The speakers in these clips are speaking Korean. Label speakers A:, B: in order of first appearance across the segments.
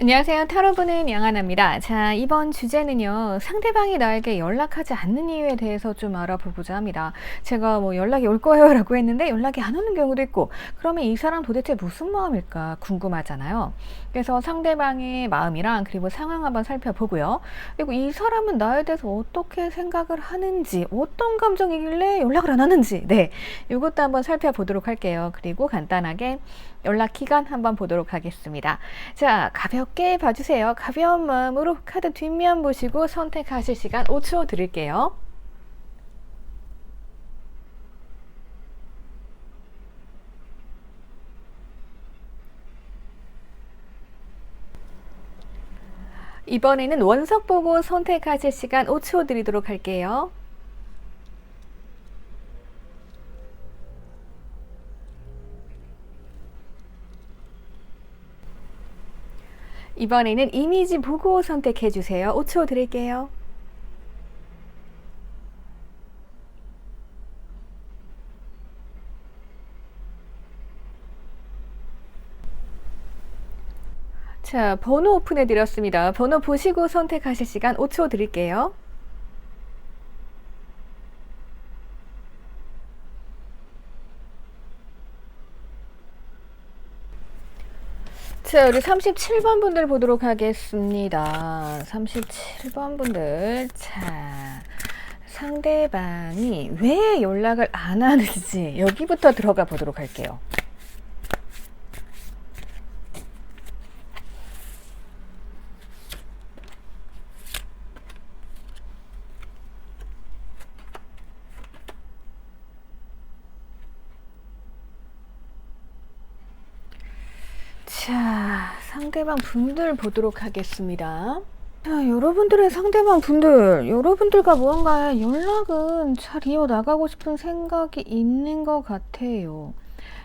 A: 안녕하세요. 타로 보는 양하나입니다. 자, 이번 주제는요. 상대방이 나에게 연락하지 않는 이유에 대해서 좀 알아보고자 합니다. 제가 뭐 연락이 올 거예요 라고 했는데 연락이 안 오는 경우도 있고, 그러면 이 사람 도대체 무슨 마음일까 궁금하잖아요. 그래서 상대방의 마음이랑 그리고 상황 한번 살펴보고요. 그리고 이 사람은 나에 대해서 어떻게 생각을 하는지, 어떤 감정이길래 연락을 안 하는지, 네, 이것도 한번 살펴보도록 할게요. 그리고 간단하게 연락 기간 한번 보도록 하겠습니다. 자, 가볍게 봐주세요. 가벼운 마음으로 카드 뒷면 보시고 선택하실 시간 5초 드릴게요. 이번에는 원석 보고 선택하실 시간 5초 드리도록 할게요. 이번에는 이미지 보고 선택해 주세요. 5초 드릴게요. 자, 번호 오픈해 드렸습니다. 번호 보시고 선택하실 시간 5초 드릴게요. 자, 우리 37번 분들 보도록 하겠습니다. 37번 분들. 자, 상대방이 왜 연락을 안 하는지 여기부터 들어가 보도록 할게요. 자, 상대방 분들 보도록 하겠습니다. 자, 여러분들의 상대방 분들, 여러분들과 무언가 연락은 잘 이어나가고 싶은 생각이 있는 것 같아요.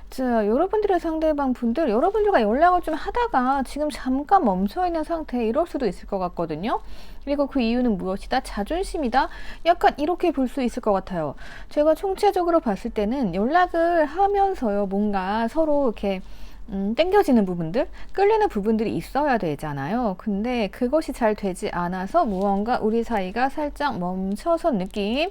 A: 자, 여러분들의 상대방 분들, 여러분들과 연락을 좀 하다가 지금 잠깐 멈춰있는 상태, 이럴 수도 있을 것 같거든요. 그리고 그 이유는 무엇이다? 자존심이다? 약간 이렇게 볼 수 있을 것 같아요. 제가 총체적으로 봤을 때는 연락을 하면서요, 뭔가 서로 이렇게 땡겨지는 부분들, 끌리는 부분들이 있어야 되잖아요. 근데 그것이 잘 되지 않아서 무언가 우리 사이가 살짝 멈춰선 느낌.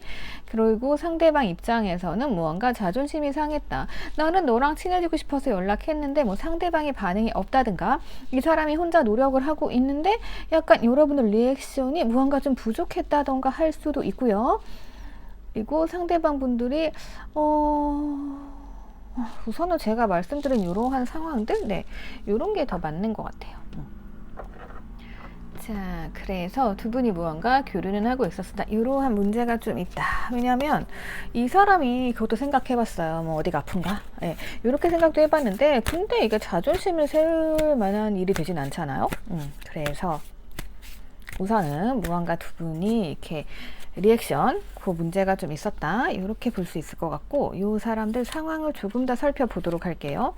A: 그리고 상대방 입장에서는 무언가 자존심이 상했다. 나는 너랑 친해지고 싶어서 연락했는데 뭐 상대방의 반응이 없다든가, 이 사람이 혼자 노력을 하고 있는데 약간 여러분들 리액션이 무언가 좀 부족했다던가 할 수도 있고요. 그리고 상대방 분들이 우선은 제가 말씀드린 이러한 상황들, 네, 이런 게 더 맞는 것 같아요. 자, 그래서 두 분이 무언가 교류는 하고 있었으나 이러한 문제가 좀 있다. 왜냐하면 이 사람이 그것도 생각해봤어요. 뭐 어디가 아픈가? 네, 이렇게 생각도 해봤는데, 근데 이게 자존심을 세울 만한 일이 되진 않잖아요. 그래서 우선은 무언가 두 분이 이렇게 리액션, 그 문제가 좀 있었다, 이렇게 볼 수 있을 것 같고, 이 사람들 상황을 조금 더 살펴보도록 할게요.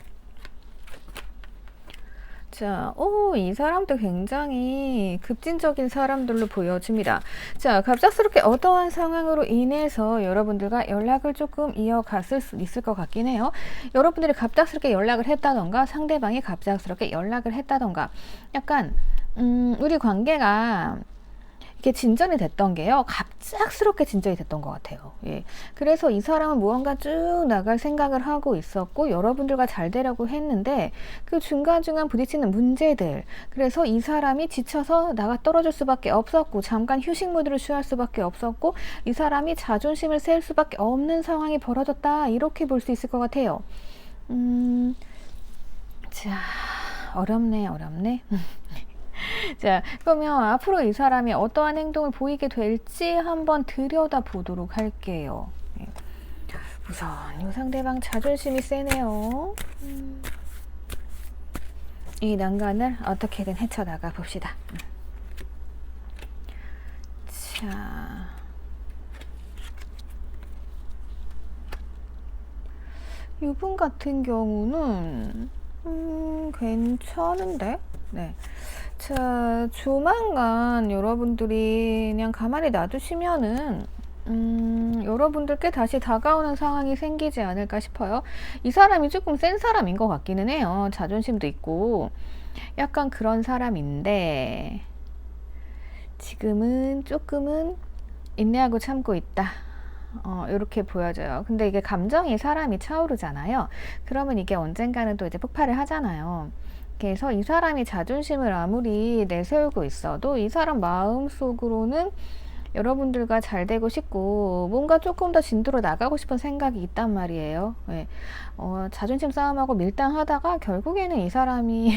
A: 자, 이 사람도 굉장히 급진적인 사람들로 보여집니다. 자, 갑작스럽게 어떠한 상황으로 인해서 여러분들과 연락을 조금 이어갔을 수 있을 것 같긴 해요. 여러분들이 갑작스럽게 연락을 했다던가, 상대방이 갑작스럽게 연락을 했다던가, 약간 우리 관계가 이게 진전이 됐던 게요, 갑작스럽게 진전이 됐던 것 같아요. 예. 그래서 이 사람은 무언가 쭉 나갈 생각을 하고 있었고, 여러분들과 잘 되려고 했는데, 그 중간중간 부딪히는 문제들, 그래서 이 사람이 지쳐서 나가 떨어질 수밖에 없었고, 잠깐 휴식 모드를 취할 수밖에 없었고, 이 사람이 자존심을 세울 수밖에 없는 상황이 벌어졌다, 이렇게 볼 수 있을 것 같아요. 자, 어렵네. 자, 그러면 앞으로 이 사람이 어떠한 행동을 보이게 될지 한번 들여다 보도록 할게요. 우선 이 상대방 자존심이 세네요. 이 난간을 어떻게든 헤쳐나가 봅시다. 자, 이분 같은 경우는 괜찮은데? 네. 자, 조만간 여러분들이 그냥 가만히 놔두시면은 여러분들께 다시 다가오는 상황이 생기지 않을까 싶어요. 이 사람이 조금 센 사람인 것 같기는 해요. 자존심도 있고. 약간 그런 사람인데 지금은 조금은 인내하고 참고 있다. 이렇게 보여져요. 근데 이게 감정이 사람이 차오르잖아요. 그러면 이게 언젠가는 또 이제 폭발을 하잖아요. 그래서 이 사람이 자존심을 아무리 내세우고 있어도 이 사람 마음속으로는 여러분들과 잘 되고 싶고 뭔가 조금 더 진도로 나가고 싶은 생각이 있단 말이에요. 예. 자존심 싸움하고 밀당하다가 결국에는 이 사람이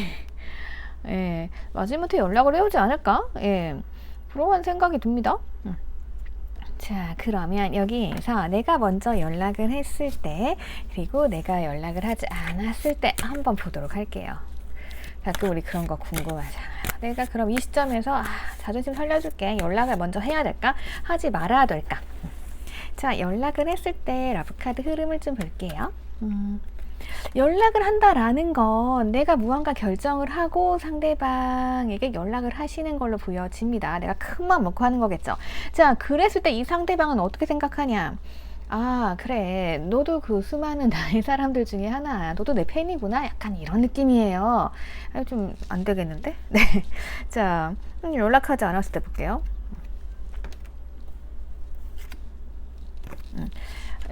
A: 예, 마지못해 연락을 해오지 않을까? 예, 그런 생각이 듭니다. 자, 그러면 여기에서 내가 먼저 연락을 했을 때 그리고 내가 연락을 하지 않았을 때 한번 보도록 할게요. 가끔 우리 그런 거 궁금하잖아요. 내가 그럼 이 시점에서 자존심 살려줄게. 연락을 먼저 해야 될까? 하지 말아야 될까? 자, 연락을 했을 때 러브카드 흐름을 좀 볼게요. 연락을 한다라는 건 내가 무언가 결정을 하고 상대방에게 연락을 하시는 걸로 보여집니다. 내가 큰 마음 먹고 하는 거겠죠. 자, 그랬을 때 이 상대방은 어떻게 생각하냐? 아, 그래. 너도 그 수많은 나의 사람들 중에 하나야. 너도 내 팬이구나. 약간 이런 느낌이에요. 좀 안 되겠는데? 네. 자, 연락하지 않았을 때 볼게요.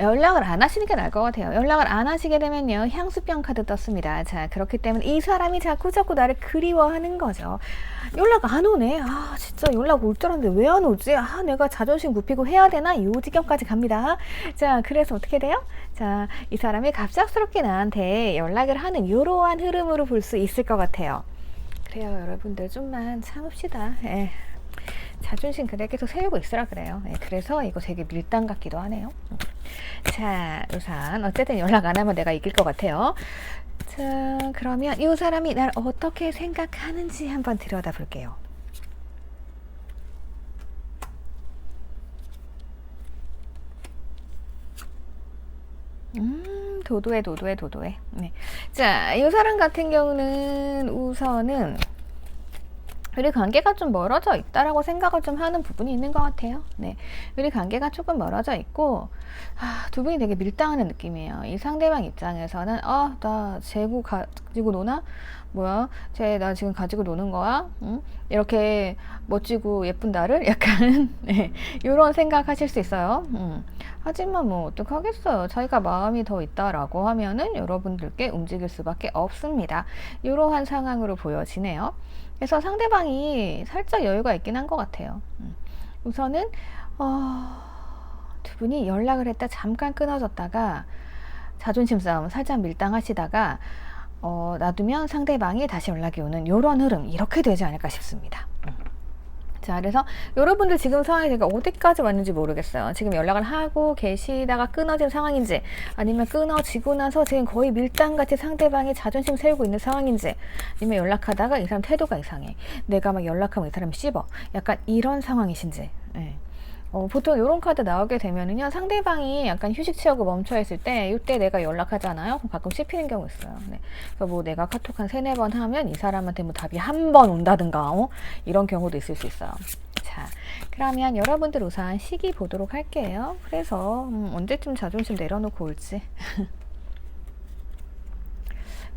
A: 연락을 안 하시는 게 나을 것 같아요. 연락을 안 하시게 되면요, 향수병 카드 떴습니다. 자, 그렇기 때문에 이 사람이 자꾸 나를 그리워하는 거죠. 연락 안 오네. 진짜 연락 올 줄 알았는데 왜 안 오지? 내가 자존심 굽히고 해야 되나? 요 지경까지 갑니다. 자, 그래서 어떻게 돼요? 자, 이 사람이 갑작스럽게 나한테 연락을 하는 이러한 흐름으로 볼 수 있을 것 같아요. 그래요, 여러분들 좀만 참읍시다. 예. 자존심 그래 계속 세우고 있으라 그래요. 예, 그래서 이거 되게 밀당 같기도 하네요. 자, 우선 어쨌든 연락 안 하면 내가 이길 것 같아요. 자, 그러면 이 사람이 날 어떻게 생각하는지 한번 들여다 볼게요. 도도해. 네. 자, 이 사람 같은 경우는 우선은 우리 관계가 좀 멀어져 있다라고 생각을 좀 하는 부분이 있는 것 같아요. 네, 우리 관계가 조금 멀어져 있고 두 분이 되게 밀당하는 느낌이에요. 이 상대방 입장에서는 나 재고 가지고 노나? 뭐야? 나 지금 가지고 노는 거야? 응? 이렇게 멋지고 예쁜 나를? 약간 네, 이런 생각하실 수 있어요. 하지만 뭐 어떡하겠어요. 자기가 마음이 더 있다라고 하면은 여러분들께 움직일 수밖에 없습니다. 이러한 상황으로 보여지네요. 그래서 상대방이 살짝 여유가 있긴 한 것 같아요. 우선은 두 분이 연락을 했다 잠깐 끊어졌다가 자존심 싸움 살짝 밀당하시다가 놔두면 상대방이 다시 연락이 오는 이런 흐름 이렇게 되지 않을까 싶습니다. 자, 그래서 여러분들 지금 상황이 제가 어디까지 왔는지 모르겠어요. 지금 연락을 하고 계시다가 끊어진 상황인지 아니면 끊어지고 나서 지금 거의 밀당같이 상대방이 자존심 세우고 있는 상황인지 아니면 연락하다가 이 사람 태도가 이상해. 내가 막 연락하면 이 사람이 씹어. 약간 이런 상황이신지. 네. 보통 이런 카드 나오게 되면은요, 상대방이 약간 휴식 취하고 멈춰있을 때, 이때 내가 연락하잖아요? 그럼 가끔 씹히는 경우 있어요. 네. 그래서 뭐 내가 카톡 한 3-4번 하면 이 사람한테 뭐 답이 한 번 온다든가, 이런 경우도 있을 수 있어요. 자, 그러면 여러분들 우선 시기 보도록 할게요. 그래서, 언제쯤 자존심 내려놓고 올지.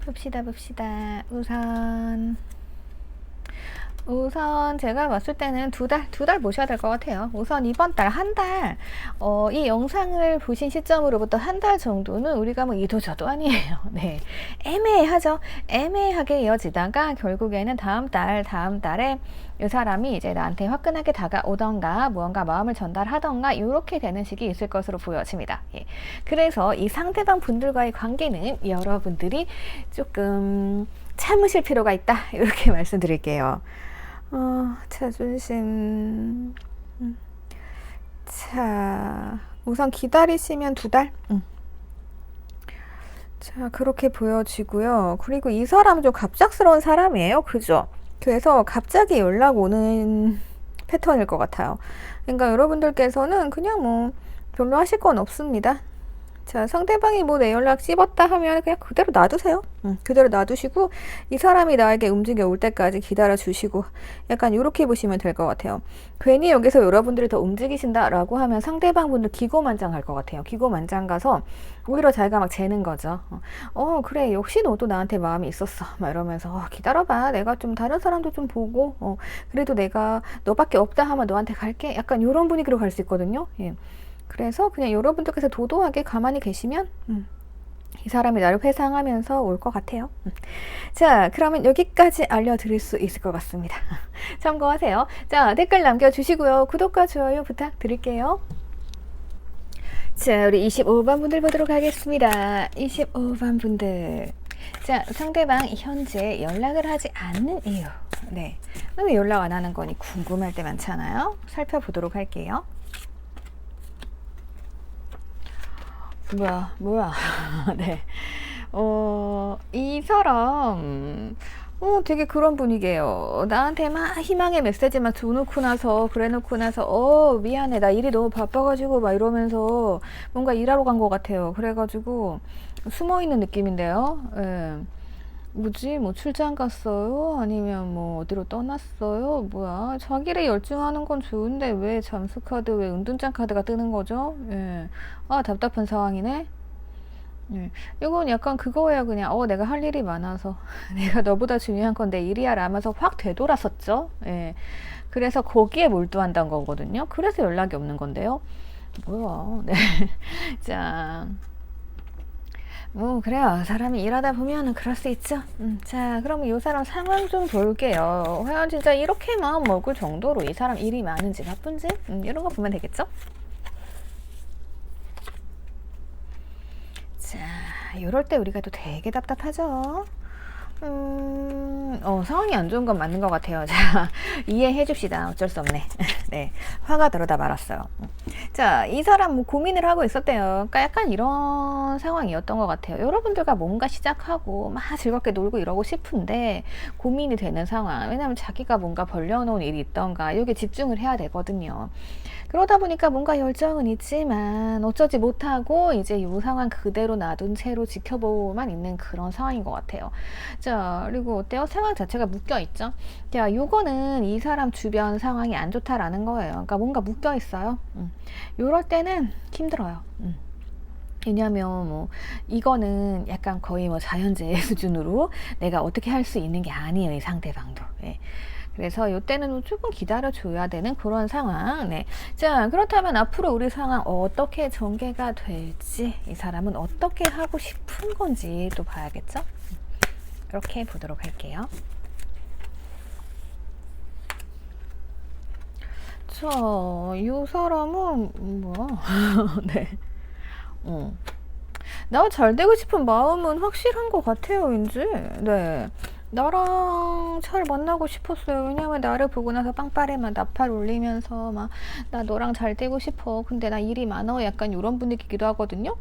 A: 봅시다. 우선 제가 봤을 때는 두 달 보셔야 될 것 같아요. 우선 이번 달, 한 달, 이 영상을 보신 시점으로부터 한 달 정도는 우리가 뭐 이도저도 아니에요. 네. 애매하죠. 애매하게 이어지다가 결국에는 다음 달에 이 사람이 이제 나한테 화끈하게 다가오던가 무언가 마음을 전달하던가 이렇게 되는 식이 있을 것으로 보여집니다. 예. 그래서 이 상대방 분들과의 관계는 여러분들이 조금 참으실 필요가 있다. 이렇게 말씀드릴게요. 자존심. 자, 우선 기다리시면 2달? 자, 그렇게 보여지고요. 그리고 이 사람은 좀 갑작스러운 사람이에요. 그죠? 그래서 갑자기 연락 오는 패턴일 것 같아요. 그러니까 여러분들께서는 그냥 뭐 별로 하실 건 없습니다. 자, 상대방이 뭐 내 연락 씹었다 하면 그냥 그대로 놔두세요. 그대로 놔두시고 이 사람이 나에게 움직여 올 때까지 기다려 주시고 약간 이렇게 보시면 될 것 같아요. 괜히 여기서 여러분들이 더 움직이신다라고 하면 상대방분들 기고만장할 것 같아요. 기고만장 가서 오히려 자기가 막 재는 거죠. 그래 역시 너도 나한테 마음이 있었어 막 이러면서 기다려봐 내가 좀 다른 사람도 좀 보고 그래도 내가 너밖에 없다 하면 너한테 갈게 약간 이런 분위기로 갈 수 있거든요. 예. 그래서 그냥 여러분들께서 도도하게 가만히 계시면 이 사람이 나를 회상하면서 올 것 같아요. 자, 그러면 여기까지 알려드릴 수 있을 것 같습니다. 참고하세요. 자, 댓글 남겨주시고요. 구독과 좋아요 부탁드릴게요. 자, 우리 25번 분들 보도록 하겠습니다. 25번 분들. 자, 상대방 현재 연락을 하지 않는 이유. 네. 왜 연락 안 하는 거니 궁금할 때 많잖아요. 살펴보도록 할게요. 뭐야. 네. 이 사람, 되게 그런 분위기예요. 나한테 막 희망의 메시지만 줘놓고 나서, 그래 놓고 나서, 미안해. 나 일이 너무 바빠가지고, 막 이러면서 뭔가 일하러 간 것 같아요. 그래가지고, 숨어 있는 느낌인데요. 예. 뭐지? 뭐 출장 갔어요? 아니면 뭐 어디로 떠났어요? 뭐야? 자기를 열중하는 건 좋은데 왜 잠수 카드, 왜 은둔장 카드가 뜨는 거죠? 예. 아, 답답한 상황이네. 예. 이건 약간 그거예요. 그냥 내가 할 일이 많아서 내가 너보다 중요한 건 내 일이야 라면서 확 되돌았었죠. 예. 그래서 거기에 몰두한다는 거거든요. 그래서 연락이 없는 건데요. 뭐야? 네. 자. 그래요. 사람이 일하다 보면은 그럴 수 있죠. 자, 그럼 이 사람 상황 좀 볼게요. 과연 진짜 이렇게 마음 먹을 정도로 이 사람 일이 많은지 바쁜지 이런 거 보면 되겠죠? 자, 이럴 때 우리가 또 되게 답답하죠. 상황이 안 좋은 건 맞는 것 같아요. 자, 이해해 줍시다. 어쩔 수 없네. 네. 화가 들어다 말았어요. 자, 이 사람 뭐 고민을 하고 있었대요. 그러니까 약간 이런 상황이었던 것 같아요. 여러분들과 뭔가 시작하고 막 즐겁게 놀고 이러고 싶은데 고민이 되는 상황. 왜냐면 자기가 뭔가 벌려놓은 일이 있던가 여기에 집중을 해야 되거든요. 그러다 보니까 뭔가 열정은 있지만 어쩌지 못하고 이제 이 상황 그대로 놔둔 채로 지켜보고만 있는 그런 상황인 것 같아요. 자, 그리고 어때요? 상황 자체가 묶여 있죠. 자, 요거는 이 사람 주변 상황이 안 좋다라는 거예요. 그러니까 뭔가 묶여 있어요. 요럴 때는 힘들어요. 왜냐면 뭐 이거는 약간 거의 뭐 자연재해 수준으로 내가 어떻게 할 수 있는 게 아니에요. 이 상대방도. 예. 그래서 이때는 조금 기다려줘야 되는 그런 상황. 네. 자, 그렇다면 앞으로 우리 상황 어떻게 전개가 될지, 이 사람은 어떻게 하고 싶은 건지 또 봐야겠죠? 이렇게 보도록 할게요. 자, 이 사람은 뭐야? 네. 나 잘 되고 싶은 마음은 확실한 것 같아요, 왠지. 네. 나랑 잘 만나고 싶었어요. 왜냐면 나를 보고 나서 빵빠레 막 나팔 울리면서 막 나 너랑 잘 되고 싶어. 근데 나 일이 많아. 약간 이런 분위기기도 하거든요.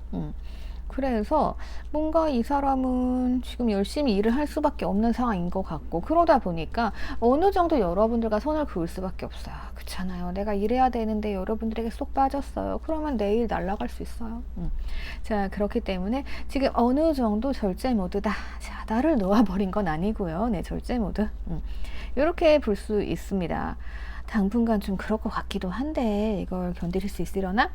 A: 그래서 뭔가 이 사람은 지금 열심히 일을 할 수밖에 없는 상황인 것 같고 그러다 보니까 어느 정도 여러분들과 손을 그을 수밖에 없어요. 그렇잖아요. 내가 일해야 되는데 여러분들에게 쏙 빠졌어요. 그러면 내일 날아갈 수 있어요. 자, 그렇기 때문에 지금 어느 정도 절제 모드다. 자, 나를 놓아버린 건 아니고요. 네, 절제 모드. 이렇게 볼 수 있습니다. 당분간 좀 그럴 것 같기도 한데 이걸 견딜 수 있으려나?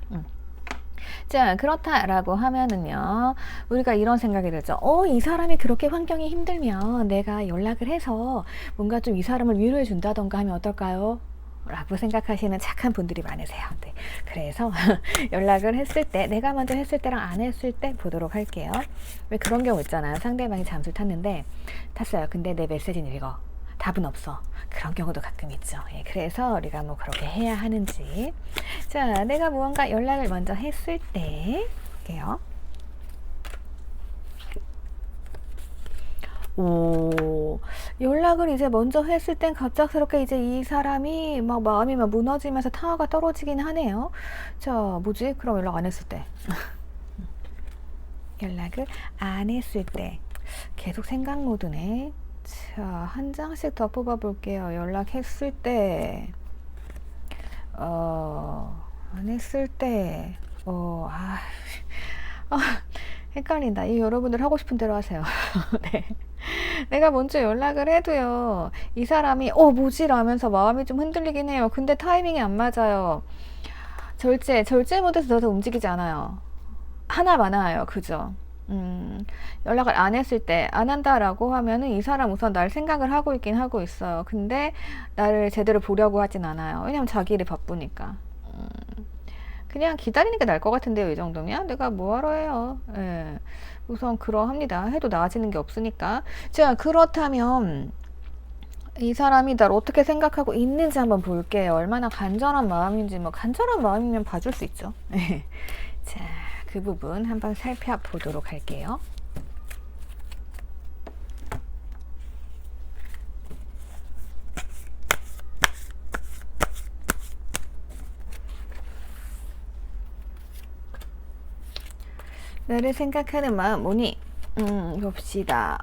A: 자, 그렇다라고 하면은요, 우리가 이런 생각이 들죠. 이 사람이 그렇게 환경이 힘들면 내가 연락을 해서 뭔가 좀 이 사람을 위로해 준다던가 하면 어떨까요? 라고 생각하시는 착한 분들이 많으세요. 네. 그래서 연락을 했을 때, 내가 먼저 했을 때랑 안 했을 때 보도록 할게요. 왜 그런 경우 있잖아요. 상대방이 잠수를 탔는데, 탔어요. 근데 내 메시지는 읽어. 답은 없어. 그런 경우도 가끔 있죠. 예, 그래서 우리가 뭐 그렇게 해야 하는지. 자, 내가 무언가 연락을 먼저 했을 때 볼게요. 연락을 이제 먼저 했을 땐 갑작스럽게 이제 이 사람이 막 마음이 막 무너지면서 타워가 떨어지긴 하네요. 자, 뭐지? 그럼 연락 안 했을 때. 연락을 안 했을 때. 계속 생각 모드네. 자, 한 장씩 더 뽑아볼게요. 연락했을 때, 안 했을 때, 헷갈린다. 이 여러분들 하고 싶은 대로 하세요. 네. 내가 먼저 연락을 해도요. 이 사람이 뭐지? 라면서 마음이 좀 흔들리긴 해요. 근데 타이밍이 안 맞아요. 절제 모드에서 더 움직이지 않아요. 하나 많아요. 그죠? 연락을 안 했을 때, 안 한다라고 하면은 이 사람 우선 날 생각을 하고 있긴 하고 있어요. 근데 나를 제대로 보려고 하진 않아요. 왜냐면 자기 일이 바쁘니까. 그냥 기다리는 게 나을 것 같은데요. 이 정도면 내가 뭐하러 해요. 예. 우선 그러합니다. 해도 나아지는 게 없으니까. 자, 그렇다면 이 사람이 날 어떻게 생각하고 있는지 한번 볼게요. 얼마나 간절한 마음인지. 뭐 간절한 마음이면 봐줄 수 있죠. 자, 그 부분 한번 살펴보도록 할게요. 나를 생각하는 마음 뭐니? 봅시다.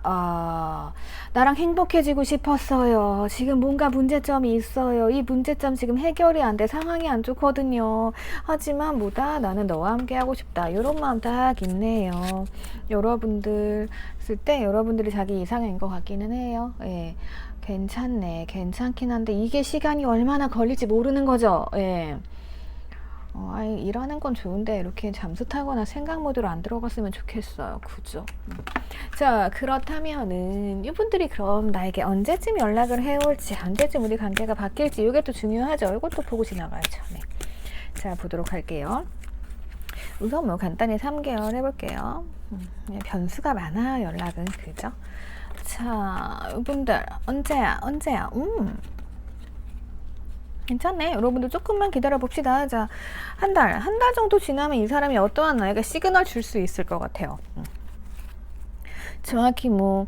A: 나랑 행복해지고 싶었어요. 지금 뭔가 문제점이 있어요. 이 문제점 지금 해결이 안 돼. 상황이 안 좋거든요. 하지만 뭐다? 나는 너와 함께 하고 싶다. 이런 마음 딱 있네요. 여러분들 쓸 때 여러분들이 자기 이상인 것 같기는 해요. 예. 괜찮네. 괜찮긴 한데 이게 시간이 얼마나 걸릴지 모르는 거죠. 예. 일하는 건 좋은데 이렇게 잠수 타거나 생각 모드로 안 들어갔으면 좋겠어요. 그죠? 자, 그렇다면은 이분들이 그럼 나에게 언제쯤 연락을 해올지, 언제쯤 우리 관계가 바뀔지 이게 또 중요하죠. 이것도 보고 지나가야죠. 네. 자, 보도록 할게요. 우선 뭐 간단히 3개월 해볼게요. 변수가 많아 연락은. 그죠? 자, 이분들 언제야? 괜찮네. 여러분들 조금만 기다려 봅시다. 자, 한 달 정도 지나면 이 사람이 어떠한 나에게 시그널 줄 수 있을 것 같아요. 정확히 뭐,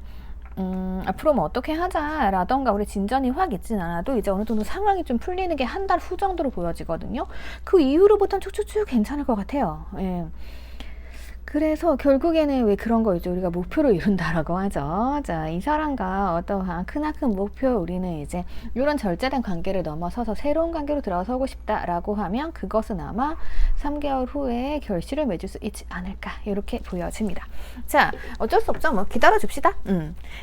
A: 앞으로 뭐 어떻게 하자 라던가 우리 진전이 확 있진 않아도 이제 어느 정도 상황이 좀 풀리는 게 한 달 후 정도로 보여지거든요. 그 이후로부터는 쭉쭉쭉 괜찮을 것 같아요. 예. 그래서 결국에는 왜 그런 거 있죠. 우리가 목표를 이룬다라고 하죠. 자, 이 사람과 어떠한 크나큰 목표, 우리는 이제 이런 절제된 관계를 넘어서서 새로운 관계로 들어서고 싶다라고 하면 그것은 아마 3개월 후에 결실을 맺을 수 있지 않을까 이렇게 보여집니다. 자, 어쩔 수 없죠. 뭐 기다려 줍시다.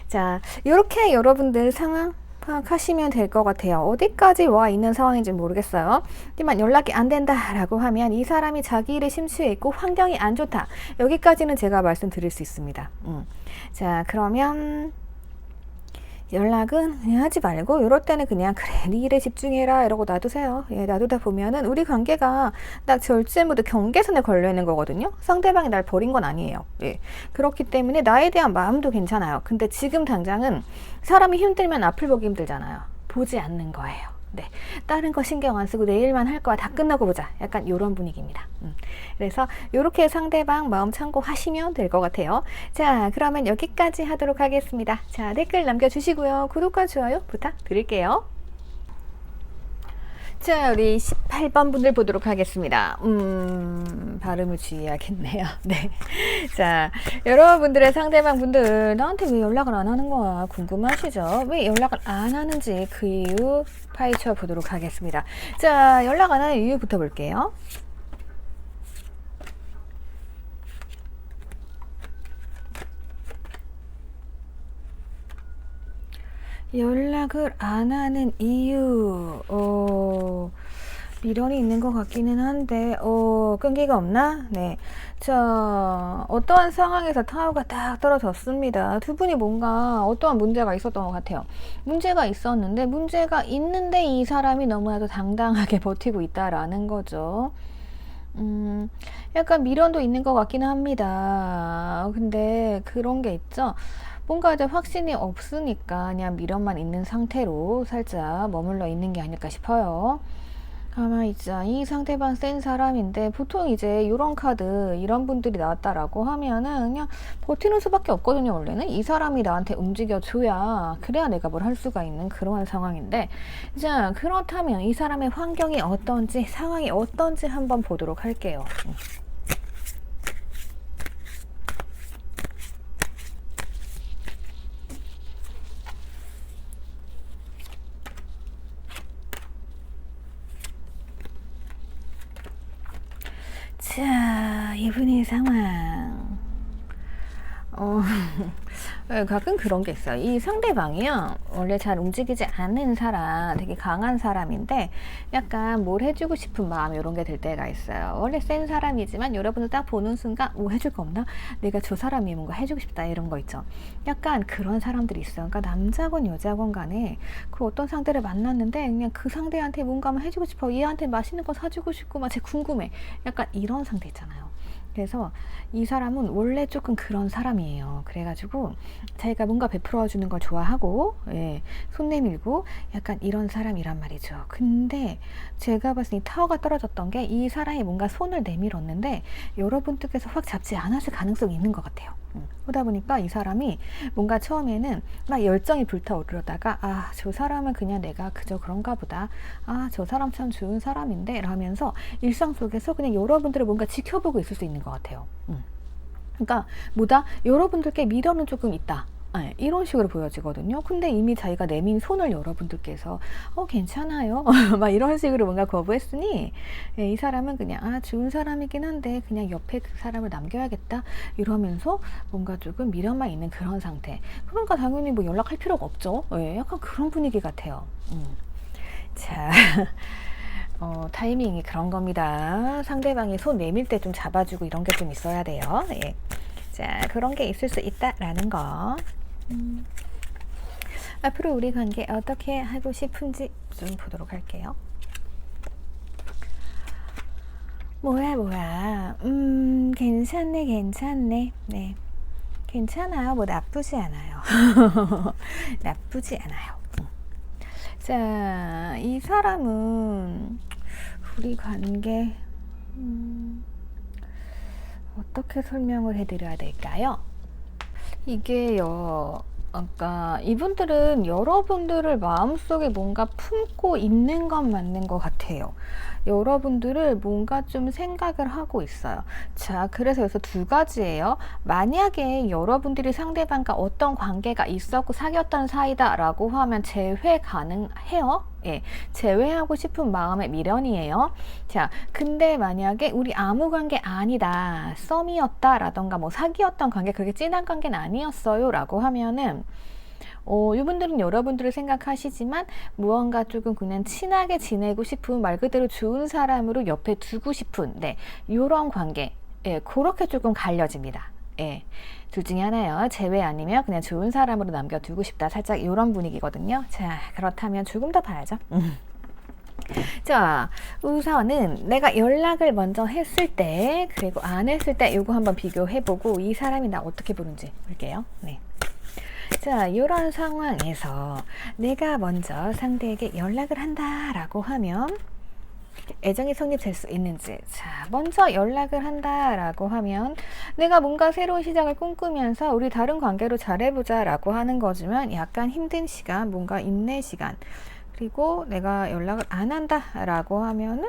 A: 자, 이렇게 여러분들 상황 파악하시면 될 것 같아요. 어디까지 와 있는 상황인지 모르겠어요. 하지만 연락이 안 된다라고 하면 이 사람이 자기 일에 심취해 있고 환경이 안 좋다. 여기까지는 제가 말씀드릴 수 있습니다. 자, 그러면 연락은 그냥 하지 말고 이럴 때는 그냥 그래 네 일에 집중해라 이러고 놔두세요. 예, 놔두다 보면은 우리 관계가 딱 절제 모드 경계선에 걸려 있는 거거든요. 상대방이 날 버린 건 아니에요. 예, 그렇기 때문에 나에 대한 마음도 괜찮아요. 근데 지금 당장은 사람이 힘들면 앞을 보기 힘들잖아요. 보지 않는 거예요. 네, 다른 거 신경 안 쓰고 내일만 할 거야. 다 끝나고 보자. 약간 이런 분위기입니다. 그래서 이렇게 상대방 마음 참고하시면 될 것 같아요. 자, 그러면 여기까지 하도록 하겠습니다. 자, 댓글 남겨주시고요. 구독과 좋아요 부탁드릴게요. 자, 우리 18번 분들 보도록 하겠습니다. 발음을 주의해야겠네요. 네. 자, 여러분들의 상대방 분들, 나한테 왜 연락을 안 하는 거야? 궁금하시죠? 왜 연락을 안 하는지 그 이유 파헤쳐 보도록 하겠습니다. 자, 연락 안 하는 이유부터 볼게요. 연락을 안 하는 이유, 미련이 있는 것 같기는 한데, 끈기가 없나? 네. 자, 어떠한 상황에서 타워가 딱 떨어졌습니다. 두 분이 뭔가 어떠한 문제가 있었던 것 같아요. 문제가 있는데 이 사람이 너무나도 당당하게 버티고 있다라는 거죠. 약간 미련도 있는 것 같기는 합니다. 근데 그런 게 있죠. 뭔가 이제 확신이 없으니까 그냥 미련만 있는 상태로 살짝 머물러 있는 게 아닐까 싶어요. 아마 이제 이 상대방 센 사람인데 보통 이제 이런 카드 이런 분들이 나왔다라고 하면은 그냥 버티는 수밖에 없거든요. 원래는 이 사람이 나한테 움직여줘야 그래야 내가 뭘 할 수가 있는 그러한 상황인데, 자, 그렇다면 이 사람의 환경이 어떤지 상황이 어떤지 한번 보도록 할게요. 자, 이분의 상황. 네, 가끔 그런 게 있어요. 이 상대방이요, 원래 잘 움직이지 않는 사람, 되게 강한 사람인데, 약간 뭘 해주고 싶은 마음, 이런 게 들 때가 있어요. 원래 센 사람이지만, 여러분들 딱 보는 순간, 뭐 해줄 거 없나? 내가 저 사람이 뭔가 해주고 싶다, 이런 거 있죠. 약간 그런 사람들이 있어요. 그러니까 남자건 여자건 간에, 그 어떤 상대를 만났는데, 그냥 그 상대한테 뭔가 해주고 싶어. 얘한테 맛있는 거 사주고 싶고, 막 쟤 궁금해. 약간 이런 상대 있잖아요. 그래서 이 사람은 원래 조금 그런 사람이에요. 그래가지고 자기가 뭔가 베풀어 주는 걸 좋아하고, 예, 손 내밀고 약간 이런 사람이란 말이죠. 근데 제가 봤을 때 이 타워가 떨어졌던 게 이 사람이 뭔가 손을 내밀었는데 여러분들께서 확 잡지 않았을 가능성이 있는 것 같아요. 그러다 보니까 이 사람이 뭔가 처음에는 막 열정이 불타오르다가, 아, 저 사람은 그냥 내가 그저 그런가 보다. 아, 저 사람 참 좋은 사람인데 라면서 일상 속에서 그냥 여러분들을 뭔가 지켜보고 있을 수 있는 것 같아요. 그러니까 뭐다? 여러분들께 미련은 조금 있다. 네, 이런 식으로 보여지거든요. 근데 이미 자기가 내민 손을 여러분들께서 괜찮아요. 막 이런 식으로 뭔가 거부했으니, 예, 이 사람은 그냥 좋은 사람이긴 한데 그냥 옆에 그 사람을 남겨야겠다 이러면서 뭔가 조금 미련만 있는 그런 상태. 그러니까 당연히 뭐 연락할 필요가 없죠. 예, 약간 그런 분위기 같아요. 자, 타이밍이 그런 겁니다. 상대방이 손 내밀 때 좀 잡아주고 이런 게 좀 있어야 돼요. 예. 자, 그런 게 있을 수 있다라는 거. 앞으로 우리 관계 어떻게 하고 싶은지 좀 보도록 할게요. 뭐야. 괜찮네. 네. 괜찮아요. 뭐 나쁘지 않아요. 나쁘지 않아요. 자, 이 사람은 우리 관계 어떻게 설명을 해드려야 될까요? 이게요, 아까 이분들은 여러분들을 마음속에 뭔가 품고 있는 건 맞는 것 같아요. 여러분들을 뭔가 좀 생각을 하고 있어요. 자, 그래서 여기서 두 가지예요. 만약에 여러분들이 상대방과 어떤 관계가 있었고 사귀었던 사이다 라고 하면 재회 가능해요. 예, 제외하고 싶은 마음의 미련이에요. 자, 근데 만약에 우리 아무 관계 아니다, 썸이었다 라던가 뭐 사귀었던 관계, 그게 진한 관계는 아니었어요 라고 하면은 이분들은 여러분들을 생각하시지만 무언가 조금 그냥 친하게 지내고 싶은, 말 그대로 좋은 사람으로 옆에 두고 싶은, 네, 이런 관계, 예, 그렇게 조금 갈려집니다. 예, 둘 중에 하나요. 제외 아니면 그냥 좋은 사람으로 남겨두고 싶다. 살짝 이런 분위기거든요. 자, 그렇다면 조금 더 봐야죠. 자, 우선은 내가 연락을 먼저 했을 때, 그리고 안 했을 때 이거 한번 비교해보고 이 사람이 나 어떻게 보는지 볼게요. 네. 자, 이런 상황에서 내가 먼저 상대에게 연락을 한다라고 하면 애정이 성립될 수 있는지. 자, 먼저 연락을 한다라고 하면 내가 뭔가 새로운 시작을 꿈꾸면서 우리 다른 관계로 잘해보자 라고 하는 거지만 약간 힘든 시간, 뭔가 인내 시간, 그리고 내가 연락을 안 한다라고 하면은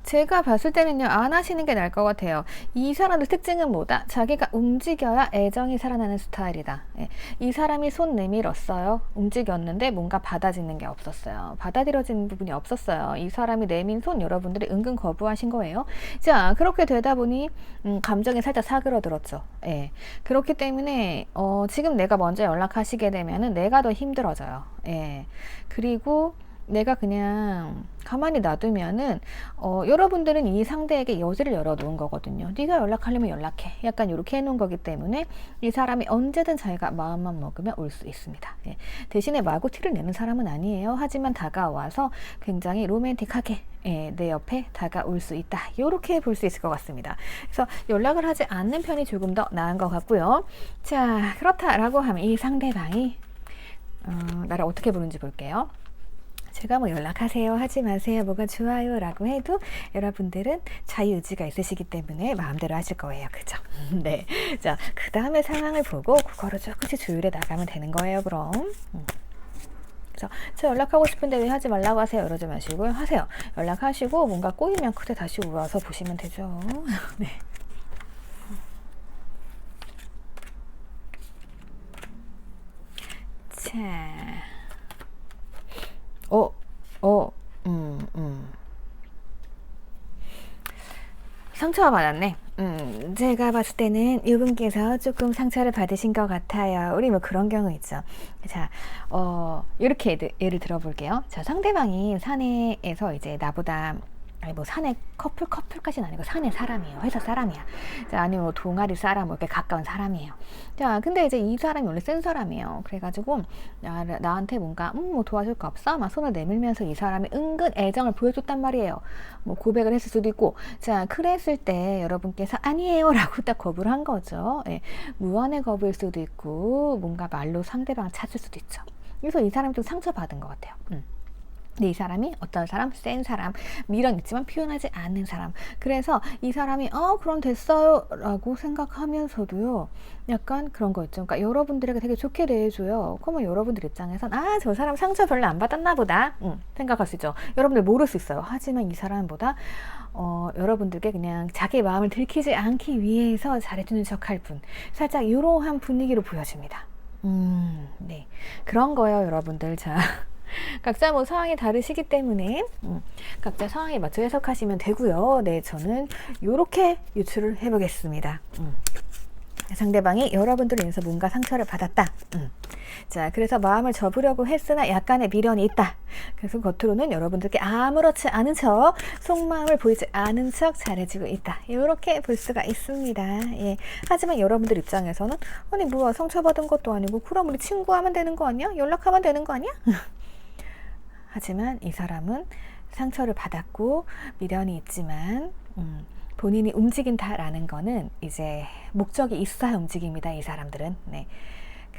A: 제가 봤을 때는요, 안 하시는 게 나을 것 같아요. 이 사람의 특징은 뭐다? 자기가 움직여야 애정이 살아나는 스타일이다. 예. 이 사람이 손 내밀었어요. 움직였는데 뭔가 받아지는 게 없었어요. 받아들여지는 부분이 없었어요. 이 사람이 내민 손 여러분들이 은근 거부하신 거예요. 자, 그렇게 되다 보니 감정이 살짝 사그러들었죠. 예. 그렇기 때문에 지금 내가 먼저 연락하시게 되면은 내가 더 힘들어져요. 예. 그리고 내가 그냥 가만히 놔두면은 여러분들은 이 상대에게 여지를 열어놓은 거거든요. 네가 연락하려면 연락해. 약간 이렇게 해놓은 거기 때문에 이 사람이 언제든 자기가 마음만 먹으면 올 수 있습니다. 예. 대신에 마구 티를 내는 사람은 아니에요. 하지만 다가와서 굉장히 로맨틱하게, 예, 내 옆에 다가올 수 있다. 이렇게 볼 수 있을 것 같습니다. 그래서 연락을 하지 않는 편이 조금 더 나은 것 같고요. 자, 그렇다라고 하면 이 상대방이 나를 어떻게 보는지 볼게요. 제가 뭐 연락하세요 하지 마세요 뭐가 좋아요 라고 해도 여러분들은 자유의지가 있으시기 때문에 마음대로 하실 거예요. 그죠? 네. 자, 그 다음에 상황을 보고 그거를 조금씩 조율해 나가면 되는 거예요. 그럼 그래서 저 연락하고 싶은데 왜 하지 말라고 하세요 이러지 마시고요. 하세요. 연락하시고 뭔가 꼬이면 그때 다시 와서 보시면 되죠. 네. 자, 상처가 받았네. 제가 봤을 때는 이분께서 조금 상처를 받으신 것 같아요. 우리 뭐 그런 경우 있죠. 자, 이렇게 예를 들어볼게요. 자, 상대방이 사내에서 이제 나보다 아니 뭐 사내 커플까지는 아니고 사내 사람이에요. 회사 사람이야. 자, 아니면 뭐 동아리 사람, 뭐 이렇게 가까운 사람이에요. 자, 근데 이제 이 사람이 원래 센 사람이에요. 그래가지고 나한테 뭔가 뭐 도와줄 거 없어? 막 손을 내밀면서 이 사람이 은근 애정을 보여줬단 말이에요. 뭐 고백을 했을 수도 있고, 자, 그랬을 때 여러분께서 아니에요라고 딱 거부를 한 거죠. 예, 무언의 거부일 수도 있고, 뭔가 말로 상대방을 찾을 수도 있죠. 그래서 이 사람이 좀 상처받은 것 같아요. 근데 이 사람이 어떤 사람? 센 사람, 미련 있지만 표현하지 않는 사람. 그래서 이 사람이 그럼 됐어요 라고 생각하면서도요, 약간 그런 거 있죠. 그러니까 여러분들에게 되게 좋게 대해줘요. 그러면 여러분들 입장에선 저 사람 상처 별로 안 받았나 보다 생각할 수 있죠. 여러분들 모를 수 있어요. 하지만 이 사람보다 여러분들께 그냥 자기 마음을 들키지 않기 위해서 잘해주는 척할 분, 살짝 이러한 분위기로 보여집니다. 네, 그런 거예요, 여러분들. 자, 각자 뭐 상황이 다르시기 때문에 각자 상황에 맞춰 해석하시면 되고요. 네, 저는 이렇게 유추를 해보겠습니다. 상대방이 여러분들을 인해서 뭔가 상처를 받았다. 자, 그래서 마음을 접으려고 했으나 약간의 미련이 있다. 그래서 겉으로는 여러분들께 아무렇지 않은 척, 속마음을 보이지 않은 척 잘해주고 있다. 이렇게 볼 수가 있습니다. 예. 하지만 여러분들 입장에서는 아니 뭐야, 상처받은 것도 아니고 그럼 우리 친구하면 되는 거 아니야? 연락하면 되는 거 아니야? 하지만 이 사람은 상처를 받았고 미련이 있지만 본인이 움직인다라는 거는 이제 목적이 있어야 움직입니다. 이 사람들은. 네.